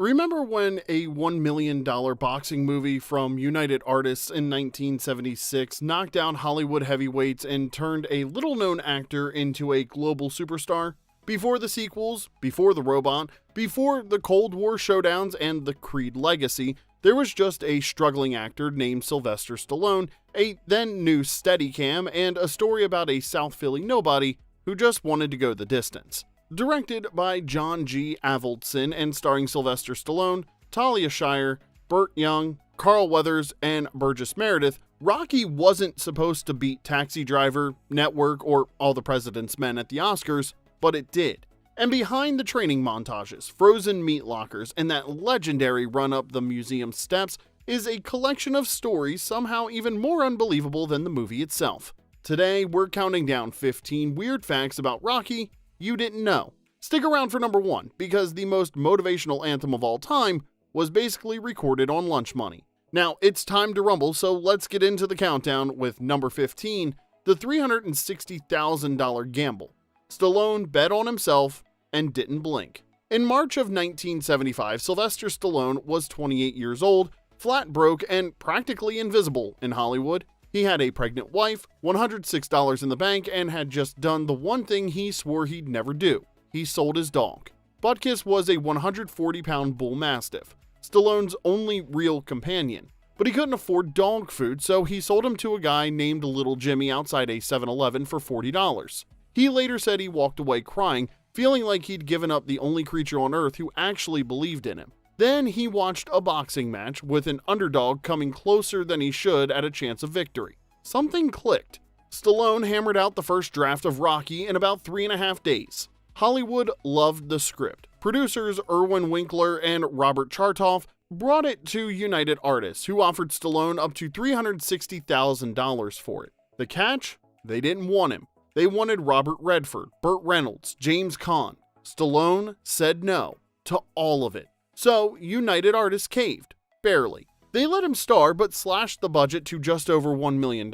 Remember when a $1 million boxing movie from United Artists in 1976 knocked down Hollywood heavyweights and turned a little-known actor into a global superstar? Before the sequels, before The Robot, before the Cold War showdowns and the Creed legacy, there was just a struggling actor named Sylvester Stallone, a then new Steadicam, and a story about a South Philly nobody who just wanted to go the distance. Directed by John G. Avildsen and starring Sylvester Stallone, Talia Shire, Burt Young, Carl Weathers, and Burgess Meredith, Rocky wasn't supposed to beat Taxi Driver, Network, or All the President's Men at the Oscars, but it did. And behind the training montages, frozen meat lockers, and that legendary run up the museum steps is a collection of stories somehow even more unbelievable than the movie itself. Today, we're counting down 15 weird facts about Rocky you didn't know. Stick around for number 1, because the most motivational anthem of all time was basically recorded on lunch money. Now, it's time to rumble, so let's get into the countdown with number 15, the $360,000 gamble. Stallone bet on himself and didn't blink. In March of 1975, Sylvester Stallone was 28 years old, flat broke, and practically invisible in Hollywood. He had a pregnant wife, $106 in the bank, and had just done the one thing he swore he'd never do. He sold his dog. Butkus was a 140-pound bull mastiff, Stallone's only real companion. But he couldn't afford dog food, so he sold him to a guy named Little Jimmy outside a 7-Eleven for $40. He later said he walked away crying, feeling like he'd given up the only creature on earth who actually believed in him. Then he watched a boxing match with an underdog coming closer than he should at a chance of victory. Something clicked. Stallone hammered out the first draft of Rocky in about 3.5 days. Hollywood loved the script. Producers Irwin Winkler and Robert Chartoff brought it to United Artists, who offered Stallone up to $360,000 for it. The catch? They didn't want him. They wanted Robert Redford, Burt Reynolds, James Caan. Stallone said no to all of it. So, United Artists caved. Barely. They let him star, but slashed the budget to just over $1 million.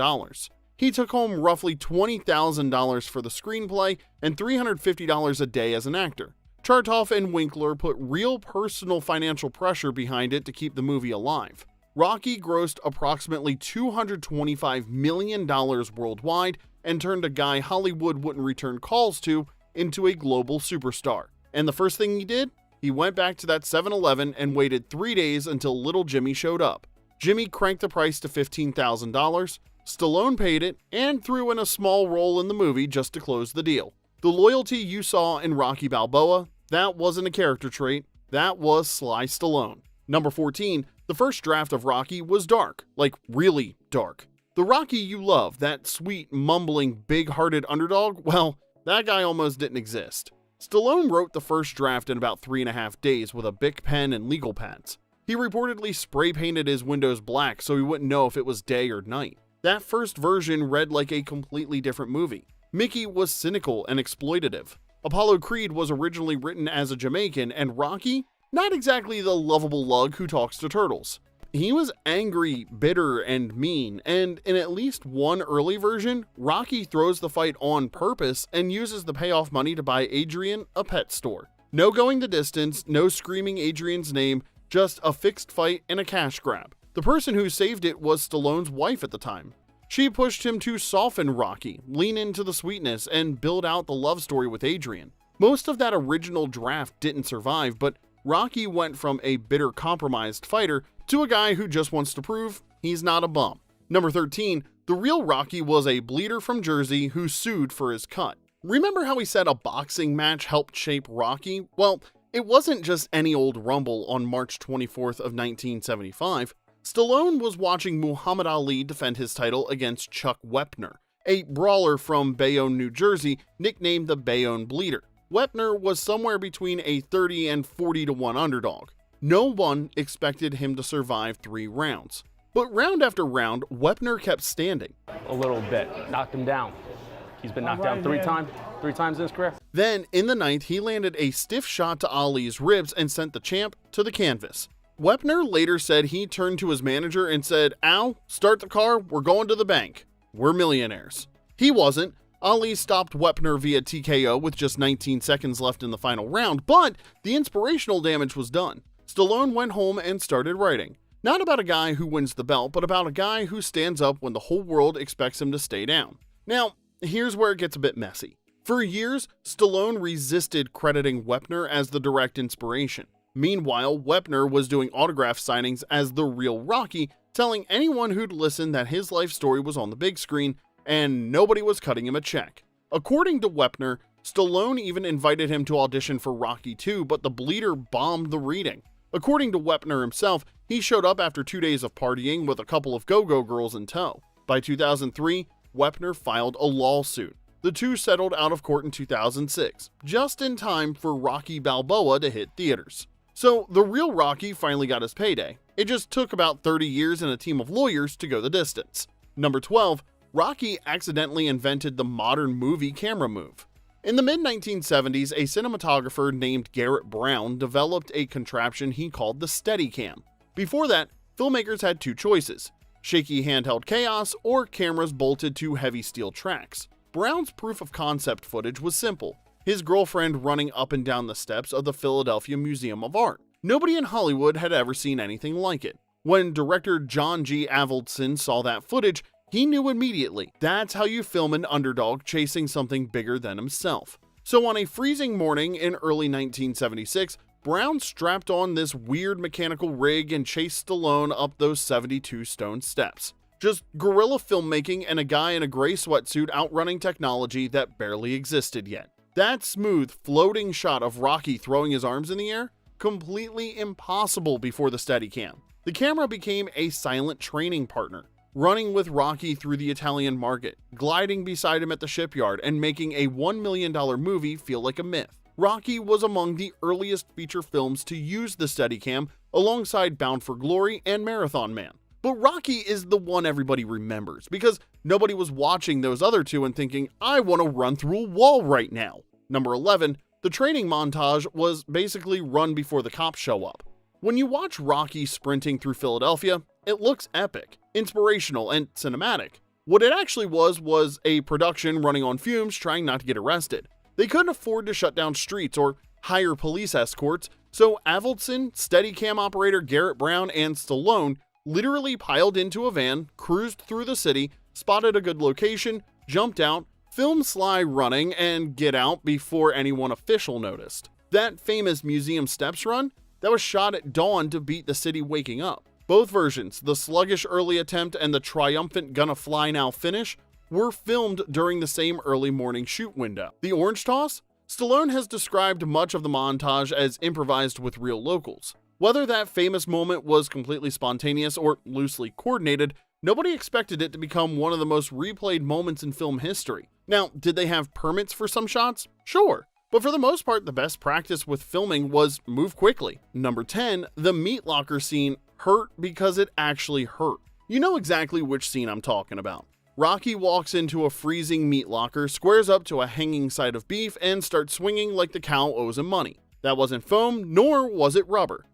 He took home roughly $20,000 for the screenplay and $350 a day as an actor. Chartoff and Winkler put real personal financial pressure behind it to keep the movie alive. Rocky grossed approximately $225 million worldwide and turned a guy Hollywood wouldn't return calls to into a global superstar. And the first thing he did? He went back to that 7-Eleven and waited 3 days until Little Jimmy showed up. Jimmy cranked the price to $15,000, Stallone paid it, and threw in a small role in the movie just to close the deal. The loyalty you saw in Rocky Balboa, that wasn't a character trait, that was Sly Stallone. Number 14, the first draft of Rocky was dark, like really dark. The Rocky you love, that sweet, mumbling, big-hearted underdog, well, that guy almost didn't exist. Stallone wrote the first draft in about 3.5 days with a Bic pen and legal pads. He reportedly spray-painted his windows black so he wouldn't know if it was day or night. That first version read like a completely different movie. Mickey was cynical and exploitative. Apollo Creed was originally written as a Jamaican, and Rocky? Not exactly the lovable lug who talks to turtles. He was angry, bitter, and mean, and in at least one early version, Rocky throws the fight on purpose and uses the payoff money to buy Adrian a pet store. No going the distance, no screaming Adrian's name, just a fixed fight and a cash grab. The person who saved it was Stallone's wife at the time. She pushed him to soften Rocky, lean into the sweetness, and build out the love story with Adrian. Most of that original draft didn't survive, but Rocky went from a bitter, compromised fighter to a guy who just wants to prove he's not a bum. Number 13, the real Rocky was a bleeder from Jersey who sued for his cut. Remember how he said a boxing match helped shape Rocky? Well, it wasn't just any old rumble on March 24th of 1975. Stallone was watching Muhammad Ali defend his title against Chuck Wepner, a brawler from Bayonne, New Jersey, nicknamed the Bayonne Bleeder. Wepner was somewhere between a 30 and 40 to 1 underdog. No one expected him to survive 3 rounds. But round after round, Wepner kept standing. A little bit. Knocked him down. He's been knocked down three times in his career. Then, in the 9th, he landed a stiff shot to Ali's ribs and sent the champ to the canvas. Wepner later said he turned to his manager and said, "Al, start the car, we're going to the bank. We're millionaires." He wasn't. Ali stopped Wepner via TKO with just 19 seconds left in the final round, but the inspirational damage was done. Stallone went home and started writing. Not about a guy who wins the belt, but about a guy who stands up when the whole world expects him to stay down. Now, here's where it gets a bit messy. For years, Stallone resisted crediting Wepner as the direct inspiration. Meanwhile, Wepner was doing autograph signings as the real Rocky, telling anyone who'd listen that his life story was on the big screen and nobody was cutting him a check. According to Wepner, Stallone even invited him to audition for Rocky II, but the bleeder bombed the reading. According to Wepner himself, he showed up after 2 days of partying with a couple of go-go girls in tow. By 2003, Wepner filed a lawsuit. The two settled out of court in 2006, just in time for Rocky Balboa to hit theaters. So the real Rocky finally got his payday. It just took about 30 years and a team of lawyers to go the distance. Number 12, Rocky accidentally invented the modern movie camera move. In the mid-1970s, a cinematographer named Garrett Brown developed a contraption he called the Steadicam. Before that, filmmakers had two choices: shaky handheld chaos or cameras bolted to heavy steel tracks. Brown's proof of concept footage was simple: his girlfriend running up and down the steps of the Philadelphia Museum of Art. Nobody in Hollywood had ever seen anything like it. When director John G. Avildsen saw that footage, he knew immediately that's how you film an underdog chasing something bigger than himself. So on a freezing morning in early 1976, Brown strapped on this weird mechanical rig and chased Stallone up those 72 stone steps. Just guerrilla filmmaking and a guy in a gray sweatsuit outrunning technology that barely existed yet. That smooth, floating shot of Rocky throwing his arms in the air? Completely impossible before the Steadicam. The camera became a silent training partner, running with Rocky through the Italian market, gliding beside him at the shipyard, and making a $1 million movie feel like a myth. Rocky was among the earliest feature films to use the Steadicam, alongside Bound for Glory and Marathon Man. But Rocky is the one everybody remembers, because nobody was watching those other two and thinking, I want to run through a wall right now. Number 11, the training montage was basically run before the cops show up. When you watch Rocky sprinting through Philadelphia, it looks epic, inspirational, and cinematic. What it actually was a production running on fumes trying not to get arrested. They couldn't afford to shut down streets or hire police escorts, so Avildsen, Steadicam operator Garrett Brown, and Stallone literally piled into a van, cruised through the city, spotted a good location, jumped out, filmed Sly running, and get out before anyone official noticed. That famous museum steps run, that was shot at dawn to beat the city waking up. Both versions, the sluggish early attempt and the triumphant gonna fly now finish, were filmed during the same early morning shoot window. The orange toss? Stallone has described much of the montage as improvised with real locals. Whether that famous moment was completely spontaneous or loosely coordinated, nobody expected it to become one of the most replayed moments in film history. Now, did they have permits for some shots? Sure. But for the most part, the best practice with filming was move quickly. Number 10, the meat locker scene hurt because it actually hurt. You know exactly which scene I'm talking about. Rocky walks into a freezing meat locker, squares up to a hanging side of beef, and starts swinging like the cow owes him money. That wasn't foam, nor was it rubber.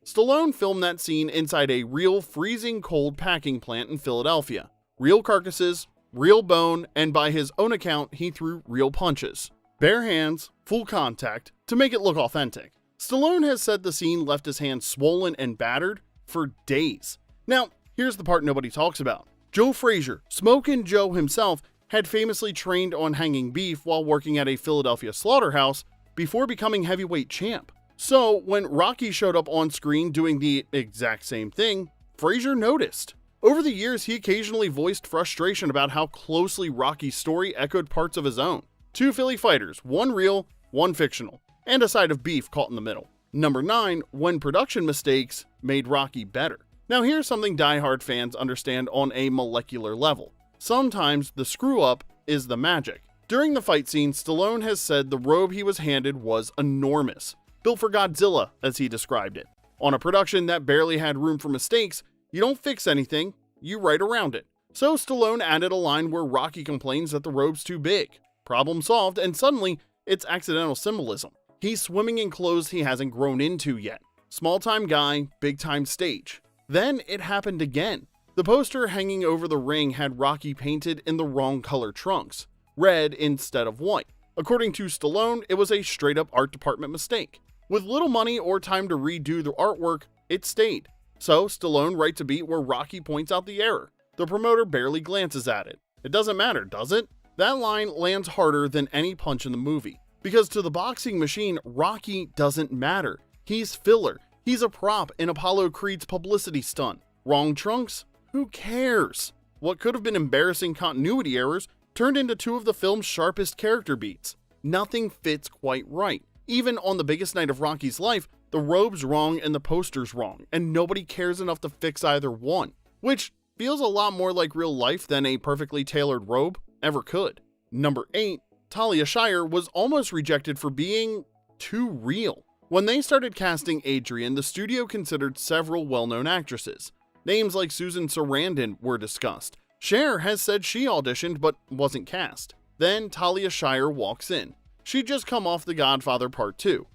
Stallone filmed that scene inside a real freezing cold packing plant in Philadelphia. Real carcasses, real bone, and by his own account, he threw real punches. Bare hands, full contact, to make it look authentic. Stallone has said the scene left his hands swollen and battered for days. Now, here's the part nobody talks about. Joe Frazier, Smokin' Joe himself, had famously trained on hanging beef while working at a Philadelphia slaughterhouse before becoming heavyweight champ. So when Rocky showed up on screen doing the exact same thing, Frazier noticed. Over the years, he occasionally voiced frustration about how closely Rocky's story echoed parts of his own. Two Philly fighters, one real, one fictional, and a side of beef caught in the middle. Number 9, when production mistakes made Rocky better. Now here's something diehard fans understand on a molecular level. Sometimes the screw-up is the magic. During the fight scene, Stallone has said the robe he was handed was enormous, built for Godzilla, as he described it. On a production that barely had room for mistakes, you don't fix anything, you write around it. So Stallone added a line where Rocky complains that the robe's too big. Problem solved, and suddenly, it's accidental symbolism. He's swimming in clothes he hasn't grown into yet. Small-time guy, big-time stage. Then it happened again. The poster hanging over the ring had Rocky painted in the wrong color trunks, red instead of white. According to Stallone, it was a straight-up art department mistake. With little money or time to redo the artwork, it stayed. So Stallone writes a beat where Rocky points out the error. The promoter barely glances at it. It doesn't matter, does it? That line lands harder than any punch in the movie. Because to the boxing machine, Rocky doesn't matter. He's filler. He's a prop in Apollo Creed's publicity stunt. Wrong trunks? Who cares? What could have been embarrassing continuity errors turned into two of the film's sharpest character beats. Nothing fits quite right. Even on the biggest night of Rocky's life, the robe's wrong and the poster's wrong, and nobody cares enough to fix either one, which feels a lot more like real life than a perfectly tailored robe ever could. Number 8, Talia Shire was almost rejected for being too real. When they started casting Adrian, the studio considered several well-known actresses. Names like Susan Sarandon were discussed. Cher has said she auditioned but wasn't cast. Then Talia Shire walks in. She'd just come off The Godfather Part 2.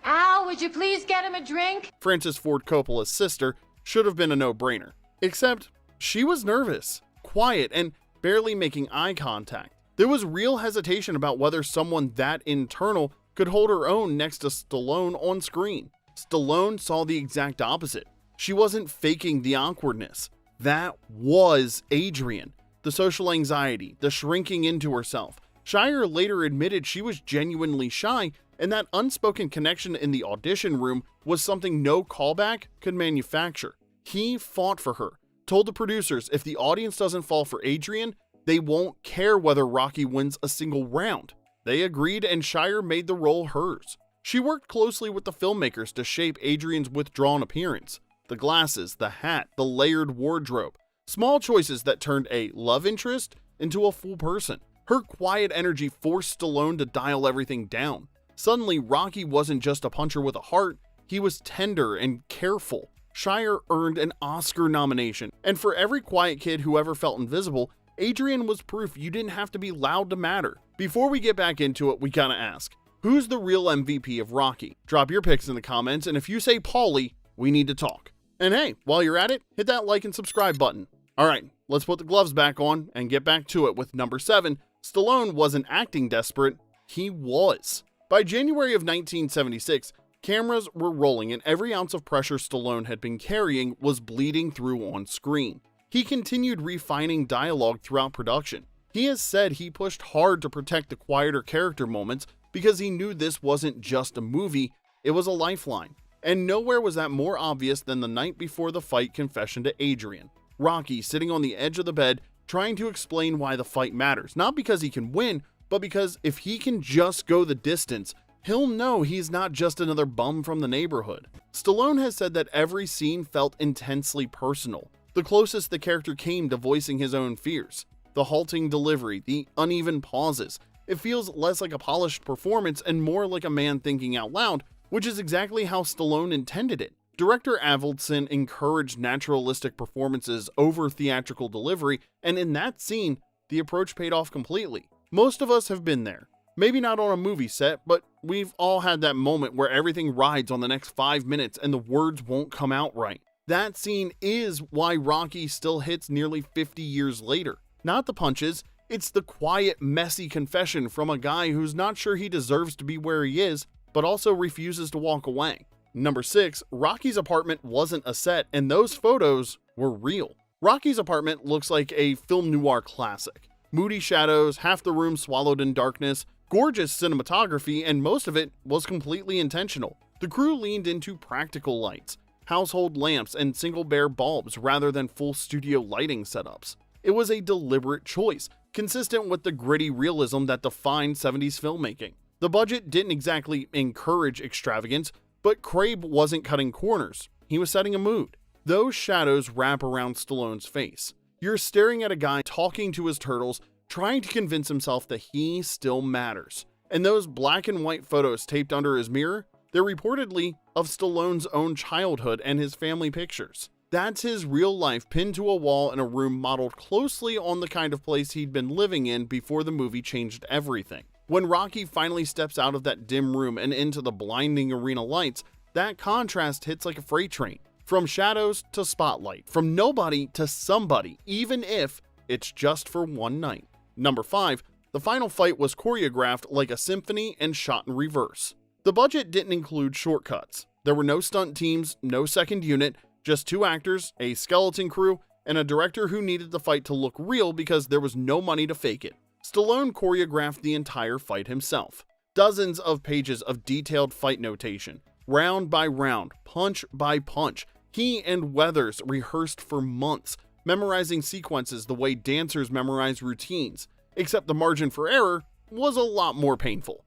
Al, would you please get him a drink? Francis Ford Coppola's sister should have been a no-brainer. Except, she was nervous, quiet, and barely making eye contact. There was real hesitation about whether someone that internal could hold her own next to Stallone on screen. Stallone saw the exact opposite. She wasn't faking the awkwardness. That was Adrian. The social anxiety, the shrinking into herself. Shire later admitted she was genuinely shy, and that unspoken connection in the audition room was something no callback could manufacture. He fought for her, told the producers if the audience doesn't fall for Adrian, they won't care whether Rocky wins a single round. They agreed, and Shire made the role hers. She worked closely with the filmmakers to shape Adrian's withdrawn appearance. The glasses, the hat, the layered wardrobe. Small choices that turned a love interest into a full person. Her quiet energy forced Stallone to dial everything down. Suddenly, Rocky wasn't just a puncher with a heart, he was tender and careful. Shire earned an Oscar nomination, and for every quiet kid who ever felt invisible, Adrian was proof you didn't have to be loud to matter. Before we get back into it, we gotta ask, who's the real MVP of Rocky? Drop your picks in the comments, and if you say Paulie, we need to talk. And hey, while you're at it, hit that like and subscribe button. Alright, let's put the gloves back on and get back to it with number 7. Stallone wasn't acting desperate, he was. By January of 1976, cameras were rolling and every ounce of pressure Stallone had been carrying was bleeding through on screen. He continued refining dialogue throughout production. He has said he pushed hard to protect the quieter character moments because he knew this wasn't just a movie, it was a lifeline. And nowhere was that more obvious than the night before the fight confession to Adrian. Rocky sitting on the edge of the bed trying to explain why the fight matters, not because he can win, but because if he can just go the distance, he'll know he's not just another bum from the neighborhood. Stallone has said that every scene felt intensely personal, the closest the character came to voicing his own fears. The halting delivery, the uneven pauses, it feels less like a polished performance and more like a man thinking out loud, which is exactly how Stallone intended it. Director Avildsen encouraged naturalistic performances over theatrical delivery, and in that scene, the approach paid off completely. Most of us have been there. Maybe not on a movie set, but we've all had that moment where everything rides on the next 5 minutes and the words won't come out right. That scene is why Rocky still hits nearly 50 years later. Not the punches, it's the quiet, messy confession from a guy who's not sure he deserves to be where he is, but also refuses to walk away. Number 6, Rocky's apartment wasn't a set, and those photos were real. Rocky's apartment looks like a film noir classic. Moody shadows, half the room swallowed in darkness, gorgeous cinematography, and most of it was completely intentional. The crew leaned into practical lights, household lamps, and single bare bulbs rather than full studio lighting setups. It was a deliberate choice, consistent with the gritty realism that defined 70s filmmaking. The budget didn't exactly encourage extravagance, but Crabe wasn't cutting corners. He was setting a mood. Those shadows wrap around Stallone's face. You're staring at a guy talking to his turtles, trying to convince himself that he still matters. And those black and white photos taped under his mirror, they're reportedly of Stallone's own childhood and his family pictures. That's his real life pinned to a wall in a room modeled closely on the kind of place he'd been living in before the movie changed everything. When Rocky finally steps out of that dim room and into the blinding arena lights, that contrast hits like a freight train. From shadows to spotlight, from nobody to somebody, even if it's just for one night. Number 5, The final fight was choreographed like a symphony and shot in reverse. The budget didn't include shortcuts. There were no stunt teams, no second unit, just 2 actors, a skeleton crew, and a director who needed the fight to look real because there was no money to fake it. Stallone choreographed the entire fight himself. Dozens of pages of detailed fight notation, round by round, punch by punch. He and Weathers rehearsed for months, memorizing sequences the way dancers memorize routines, except the margin for error was a lot more painful.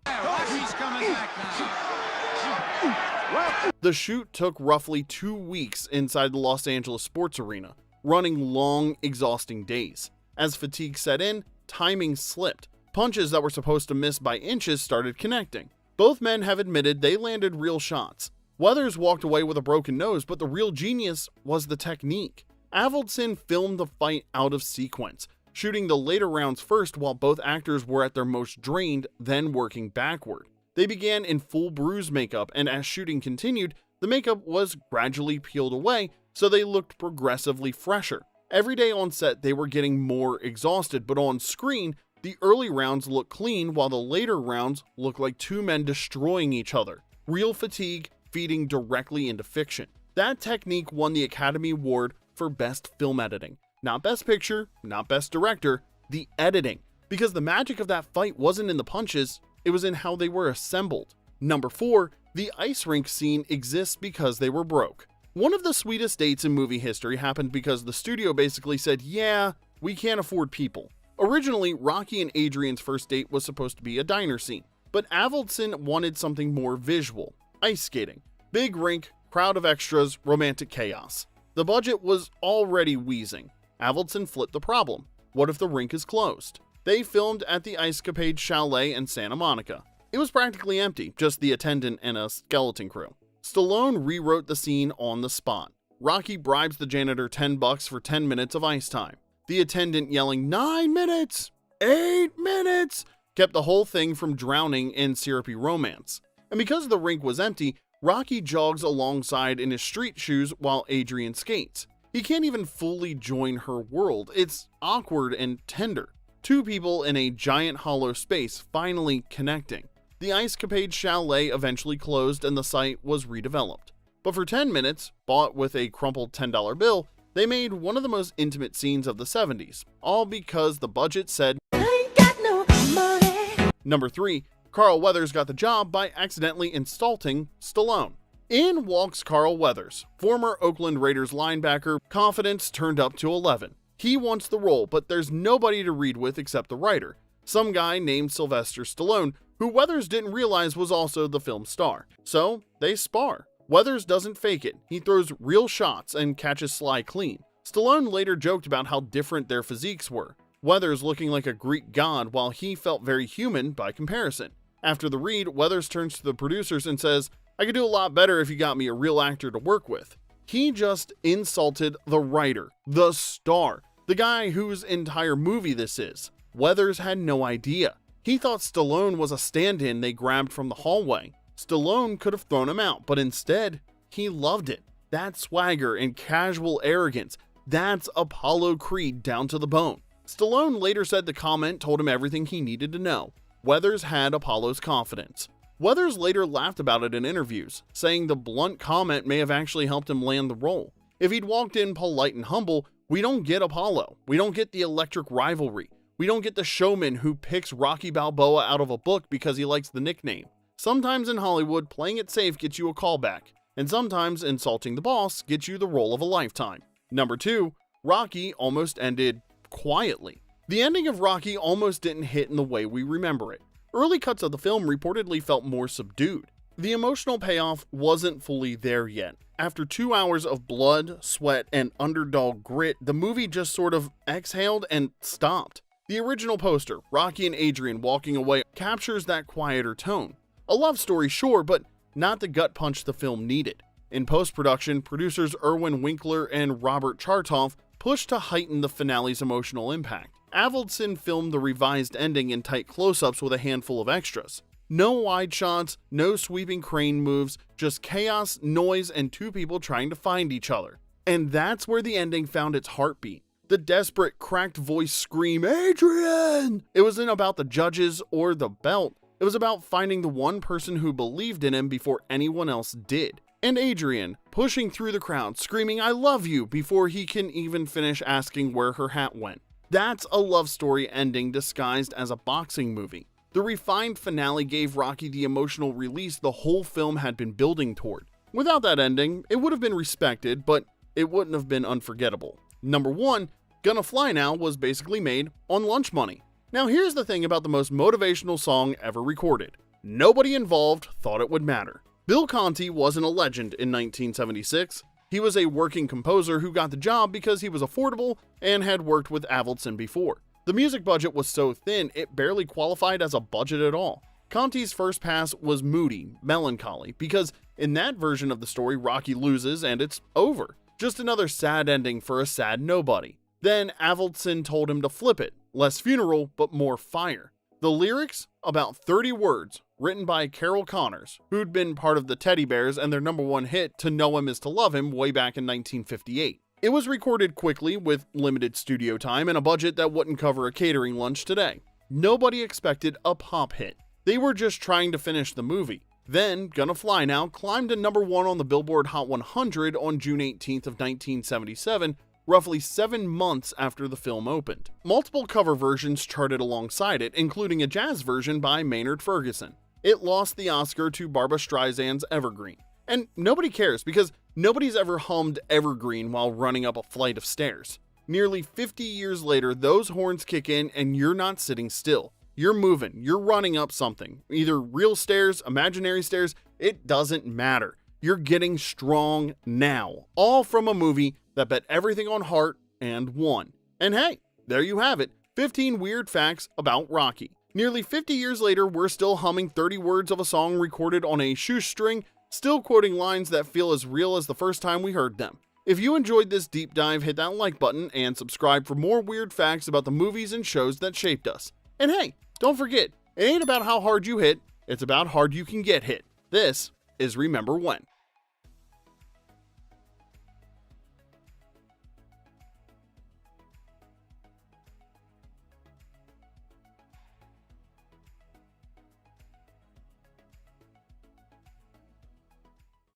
The shoot took roughly 2 weeks inside the Los Angeles sports arena, running long, exhausting days. As fatigue set in, timing slipped. Punches that were supposed to miss by inches started connecting. Both men have admitted they landed real shots. Weathers walked away with a broken nose, but the real genius was the technique. Avildsen filmed the fight out of sequence, shooting the later rounds first while both actors were at their most drained, then working backward. They began in full bruise makeup, and as shooting continued, the makeup was gradually peeled away, so they looked progressively fresher. Every day on set, they were getting more exhausted, but on screen, the early rounds looked clean while the later rounds looked like 2 men destroying each other. Real fatigue feeding directly into fiction. That technique won the Academy Award for Best Film Editing. Not Best Picture, not Best Director, the editing. Because the magic of that fight wasn't in the punches, it was in how they were assembled. Number 4, the ice rink scene exists because they were broke. One of the sweetest dates in movie history happened because the studio basically said, yeah, we can't afford people. Originally, Rocky and Adrian's first date was supposed to be a diner scene, but Avildsen wanted something more visual. Ice skating. Big rink, crowd of extras, romantic chaos. The budget was already wheezing. Avildsen flipped the problem. What if the rink is closed? They filmed at the Icecapade Chalet in Santa Monica. It was practically empty, just the attendant and a skeleton crew. Stallone rewrote the scene on the spot. Rocky bribes the janitor $10 for 10 minutes of ice time. The attendant yelling 9 minutes, 8 minutes, kept the whole thing from drowning in syrupy romance. And because the rink was empty, Rocky jogs alongside in his street shoes while Adrian skates. He can't even fully join her world. It's awkward and tender. 2 people in a giant hollow space finally connecting. The Icecapade Chalet eventually closed and the site was redeveloped. But for 10 minutes, bought with a crumpled $10 bill, they made one of the most intimate scenes of the 70s, all because the budget said, "I ain't got no money." Number 3, Carl Weathers got the job by accidentally insulting Stallone. In walks Carl Weathers, former Oakland Raiders linebacker, confidence turned up to 11. He wants the role, but there's nobody to read with except the writer, some guy named Sylvester Stallone, who Weathers didn't realize was also the film's star. So they spar. Weathers doesn't fake it. He throws real shots and catches Sly clean. Stallone later joked about how different their physiques were. Weathers looking like a Greek god while he felt very human by comparison. After the read, Weathers turns to the producers and says, "I could do a lot better if you got me a real actor to work with." He just insulted the writer, the star, the guy whose entire movie this is. Weathers had no idea. He thought Stallone was a stand-in they grabbed from the hallway. Stallone could have thrown him out, but instead, he loved it. That swagger and casual arrogance, that's Apollo Creed down to the bone. Stallone later said the comment told him everything he needed to know. Weathers had Apollo's confidence. Weathers later laughed about it in interviews, saying the blunt comment may have actually helped him land the role. If he'd walked in polite and humble, we don't get Apollo. We don't get the electric rivalry. We don't get the showman who picks Rocky Balboa out of a book because he likes the nickname. Sometimes in Hollywood, playing it safe gets you a callback, and sometimes insulting the boss gets you the role of a lifetime. Number 2, Rocky almost ended quietly. The ending of Rocky almost didn't hit in the way we remember it. Early cuts of the film reportedly felt more subdued. The emotional payoff wasn't fully there yet. After 2 hours of blood, sweat, and underdog grit, the movie just sort of exhaled and stopped. The original poster, Rocky and Adrian walking away, captures that quieter tone. A love story, sure, but not the gut punch the film needed. In post-production, producers Irwin Winkler and Robert Chartoff pushed to heighten the finale's emotional impact. Avildsen filmed the revised ending in tight close-ups with a handful of extras. No wide shots, no sweeping crane moves, just chaos, noise, and 2 people trying to find each other. And that's where the ending found its heartbeat. The desperate, cracked voice scream, "Adrian!" It wasn't about the judges or the belt. It was about finding the one person who believed in him before anyone else did. And Adrian, pushing through the crowd, screaming, "I love you," before he can even finish asking where her hat went. That's a love story ending disguised as a boxing movie. The refined finale gave Rocky the emotional release the whole film had been building toward. Without that ending, it would have been respected, but it wouldn't have been unforgettable. Number 1, Gonna Fly Now was basically made on lunch money. Now here's the thing about the most motivational song ever recorded. Nobody involved thought it would matter. Bill Conti wasn't a legend in 1976. He was a working composer who got the job because he was affordable and had worked with Avildsen before. The music budget was so thin it barely qualified as a budget at all. Conti's first pass was moody, melancholy, because in that version of the story Rocky loses and it's over. Just another sad ending for a sad nobody. Then Avildsen told him to flip it, less funeral but more fire. The lyrics? About 30 words, written by Carol Connors, who'd been part of the Teddy Bears and their #1 hit To Know Him Is to Love Him way back in 1958. It was recorded quickly with limited studio time and a budget that wouldn't cover a catering lunch today. Nobody expected a pop hit. They were just trying to finish the movie. Then, Gonna Fly Now climbed to #1 on the Billboard Hot 100 on June 18th of 1977, roughly 7 months after the film opened. Multiple cover versions charted alongside it, including a jazz version by Maynard Ferguson. It lost the Oscar to Barbra Streisand's Evergreen. And nobody cares because nobody's ever hummed Evergreen while running up a flight of stairs. Nearly 50 years later, those horns kick in and you're not sitting still. You're moving, you're running up something. Either real stairs, imaginary stairs, it doesn't matter. You're getting strong now. All from a movie that bet everything on heart and won. And hey, there you have it, 15 weird facts about Rocky. Nearly 50 years later, we're still humming 30 words of a song recorded on a shoestring, still quoting lines that feel as real as the first time we heard them. If you enjoyed this deep dive, hit that like button and subscribe for more weird facts about the movies and shows that shaped us. And hey, don't forget, it ain't about how hard you hit, it's about how hard you can get hit. This is Remember When.